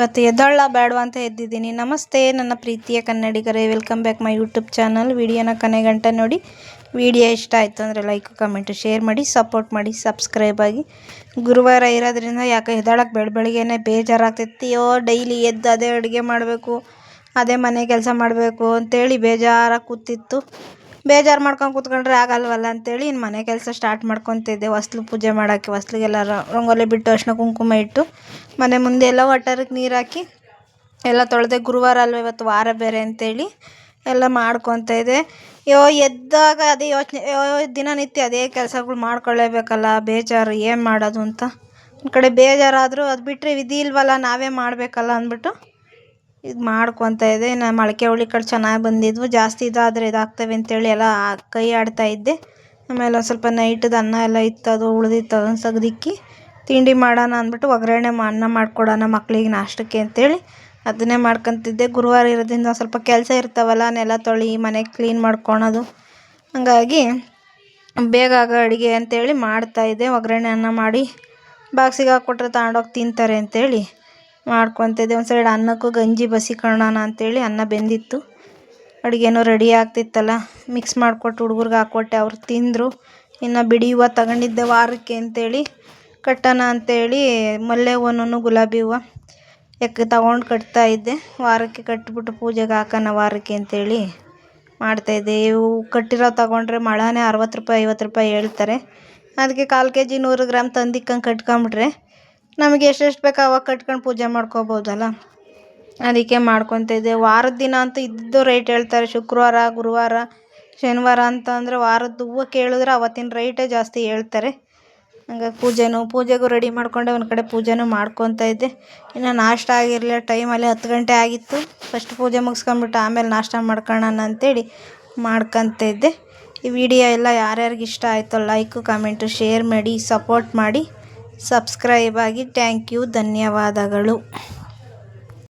ಇವತ್ತು ಎದ್ದೋಳ ಬೇಡವಾ ಅಂತ ಎದ್ದಿದ್ದೀನಿ. ನಮಸ್ತೆ ನನ್ನ ಪ್ರೀತಿಯ ಕನ್ನಡಿಗರೇ, welcome back my YouTube channel. ವಿಡಿಯೋನ ಕೊನೆಗಂಟ ನೋಡಿ. ವಿಡಿಯೋ ಇಷ್ಟ ಆಯಿತು ಅಂದರೆ ಲೈಕ್ ಕಮೆಂಟು ಶೇರ್ ಮಾಡಿ, ಸಪೋರ್ಟ್ ಮಾಡಿ, ಸಬ್ಸ್ಕ್ರೈಬ್ ಆಗಿ. ಗುರುವಾರ ಇರೋದ್ರಿಂದ ಯಾಕೆ ಎದ್ದೋಳಕ್ಕೆ ಬೆಳಗ್ಗೆನೇ ಬೇಜಾರಾಗ್ತೈತಿ. ಡೈಲಿ ಎದ್ದು ಅದೇ ಅಡುಗೆ ಮಾಡಬೇಕು, ಅದೇ ಮನೆ ಕೆಲಸ ಮಾಡಬೇಕು ಅಂತೇಳಿ ಬೇಜಾರಾಗಿ ಕೂತಿತ್ತು. ಬೇಜಾರು ಮಾಡ್ಕೊಂಡು ಕೂತ್ಕೊಂಡ್ರೆ ಆಗಲ್ವಲ್ಲ ಅಂತೇಳಿ ಇನ್ನು ಮನೆ ಕೆಲಸ ಸ್ಟಾರ್ಟ್ ಮಾಡ್ಕೊತಿದ್ದೆ. ಹೊಸ್ಲು ಪೂಜೆ ಮಾಡೋಕ್ಕೆ ಹೊಸ್ಲಿಗೆಲ್ಲ ರಂಗೋಲಿ ಬಿಟ್ಟು ಅರಿಶಿನ ಕುಂಕುಮ ಇಟ್ಟು ಮನೆ ಮುಂದೆ ಎಲ್ಲ ಒಟ್ಟಾರಕ್ಕೆ ನೀರು ಹಾಕಿ ಎಲ್ಲ ತೊಳೆದೆ. ಗುರುವಾರ ಅಲ್ವ ಇವತ್ತು, ವಾರ ಬೇರೆ ಅಂತೇಳಿ ಎಲ್ಲ ಮಾಡ್ಕೊತ ಇದೆ. ಎದ್ದಾಗ ಅದೇ ಯೋಚನೆ, ದಿನನಿತ್ಯ ಅದೇ ಕೆಲಸಗಳು ಮಾಡ್ಕೊಳ್ಳೇಬೇಕಲ್ಲ, ಬೇಜಾರು ಏನು ಮಾಡೋದು ಅಂತ. ಒಂದು ಕಡೆ ಬೇಜಾರಾದರೂ ಅದು ಬಿಟ್ಟರೆ ವಿಧಿ ಇಲ್ವಲ್ಲ, ನಾವೇ ಮಾಡಬೇಕಲ್ಲ ಅಂದ್ಬಿಟ್ಟು ಇದು ಮಾಡ್ಕೊತ ಇದೆ. ನಾನು ಮೊಳಕೆ ಹುಳಿಕಾಳು ಚೆನ್ನಾಗಿ ಬಂದಿದ್ವು, ಜಾಸ್ತಿ ಇದಾದರೆ ಇದಾಗ್ತವೆ ಅಂತೇಳಿ ಎಲ್ಲ ಕೈ ಆಡ್ತಾಯಿದ್ದೆ. ಆಮೇಲೆ ಒಂದು ಸ್ವಲ್ಪ ನೈಟದು ಅನ್ನ ಎಲ್ಲ ಇತ್ತು, ಅದು ಉಳಿದಿತ್ತು, ಅದನ್ನು ತೆಗ್ದಿಕ್ಕಿ ತಿಂಡಿ ಮಾಡೋಣ ಅಂದ್ಬಿಟ್ಟು ಒಗ್ಗರಣೆ ಅನ್ನ ಮಾಡಿಕೊಡೋಣ ಮಕ್ಕಳಿಗೆ ನಾಷ್ಟಕ್ಕೆ ಅಂತೇಳಿ ಅದನ್ನೇ ಮಾಡ್ಕೊತಿದ್ದೆ. ಗುರುವಾರ ಇರೋದ್ರಿಂದ ಸ್ವಲ್ಪ ಕೆಲಸ ಇರ್ತಾವಲ್ಲ, ನೆಲ ತೊಳಿ, ಮನೆ ಕ್ಲೀನ್ ಮಾಡ್ಕೊಳೋದು, ಹಾಗಾಗಿ ಬೇಗ ಆಗೋ ಅಡುಗೆ ಅಂತೇಳಿ ಮಾಡ್ತಾಯಿದ್ದೆ. ಒಗ್ಗರಣೆ ಅನ್ನ ಮಾಡಿ ಬಾಕ್ಸಿಗೆ ಹಾಕ್ಕೊಟ್ರೆ ತಗೊಂಡೋಗಿ ತಿಂತಾರೆ ಅಂತೇಳಿ ಮಾಡ್ಕೊತಿದ್ದೆ. ಒಂದು ಸೈಡ್ ಅನ್ನಕ್ಕೂ ಗಂಜಿ ಬಸಿಕೊಳ್ಳೋಣ ಅಂತೇಳಿ ಅನ್ನ ಬೆಂದಿತ್ತು, ಅಡುಗೆನೂ ರೆಡಿ ಆಗ್ತಿತ್ತಲ್ಲ, ಮಿಕ್ಸ್ ಮಾಡಿಕೊಟ್ಟು ಹುಡುಗರಿಗೆ ಹಾಕ್ಕೊಟ್ಟೆ, ಅವ್ರು ತಿಂದರು. ಇನ್ನು ಬಿಡಿ ಹೂವು ತಗೊಂಡಿದ್ದೆ ವಾರಕ್ಕೆ ಅಂತೇಳಿ ಕಟ್ಟೋಣ ಅಂತೇಳಿ ಮಲ್ಲೆ ಹೂವನೂ ಗುಲಾಬಿ ಹೂವು ತೊಗೊಂಡು ಕಟ್ತಾಯಿದ್ದೆ. ವಾರಕ್ಕೆ ಕಟ್ಟಿಬಿಟ್ಟು ಪೂಜೆಗೆ ಹಾಕೋಣ ವಾರಕ್ಕೆ ಅಂತೇಳಿ ಮಾಡ್ತಾಯಿದ್ದೆ. ಇವು ಕಟ್ಟಿರೋ ತೊಗೊಂಡ್ರೆ ಮೊಳನೇ 60 ರೂಪಾಯಿ 50 ರೂಪಾಯಿ ಹೇಳ್ತಾರೆ. ಅದಕ್ಕೆ 1/4 kg 100 ಗ್ರಾಮ್ ತಂದಿಕ್ಕಂಗೆ ಕಟ್ಕೊಂಬಿಟ್ರೆ ನಮಗೆ ಎಷ್ಟೆಷ್ಟು ಬೇಕೋ ಅವಾಗ ಕಟ್ಕೊಂಡು ಪೂಜೆ ಮಾಡ್ಕೋಬೋದಲ್ಲ, ಅದಕ್ಕೆ ಮಾಡ್ಕೊತಿದ್ದೆ. ವಾರದ ದಿನ ಅಂತೂ ಇದ್ದು ರೇಟ್ ಹೇಳ್ತಾರೆ. ಶುಕ್ರವಾರ, ಗುರುವಾರ, ಶನಿವಾರ ಅಂತ ಅಂದರೆ ವಾರದ್ದು ಹೂವು ಕೇಳಿದ್ರೆ ಅವತ್ತಿನ ರೇಟೇ ಜಾಸ್ತಿ ಹೇಳ್ತಾರೆ. ಹಂಗಾಗಿ ಪೂಜೆಗೂ ರೆಡಿ ಮಾಡಿಕೊಂಡೆ, ಒಂದು ಕಡೆ ಪೂಜೆನೂ ಮಾಡ್ಕೊತ ಇದ್ದೆ. ಇನ್ನು ನಾಷ್ಟ ಆಗಿರಲಿಲ್ಲ, ಟೈಮಲ್ಲಿ 10 ಗಂಟೆ ಆಗಿತ್ತು. ಫಸ್ಟ್ ಪೂಜೆ ಮುಗಿಸ್ಕೊಂಬಿಟ್ಟು ಆಮೇಲೆ ನಾಷ್ಟ ಮಾಡ್ಕೊಳ್ಳೋಣ ಅಂತೇಳಿ ಮಾಡ್ಕೊತ ಇದ್ದೆ. ಈ ವಿಡಿಯೋ ಎಲ್ಲ ಯಾರ್ಯಾರಿಗೆ ಇಷ್ಟ ಆಯಿತೋ ಲೈಕು ಕಮೆಂಟು ಶೇರ್ ಮಾಡಿ, ಸಪೋರ್ಟ್ ಮಾಡಿ, ಸಬ್ಸ್ಕ್ರೈಬ್ ಆಗಿ. ಥ್ಯಾಂಕ್ ಯು, ಧನ್ಯವಾದಗಳು.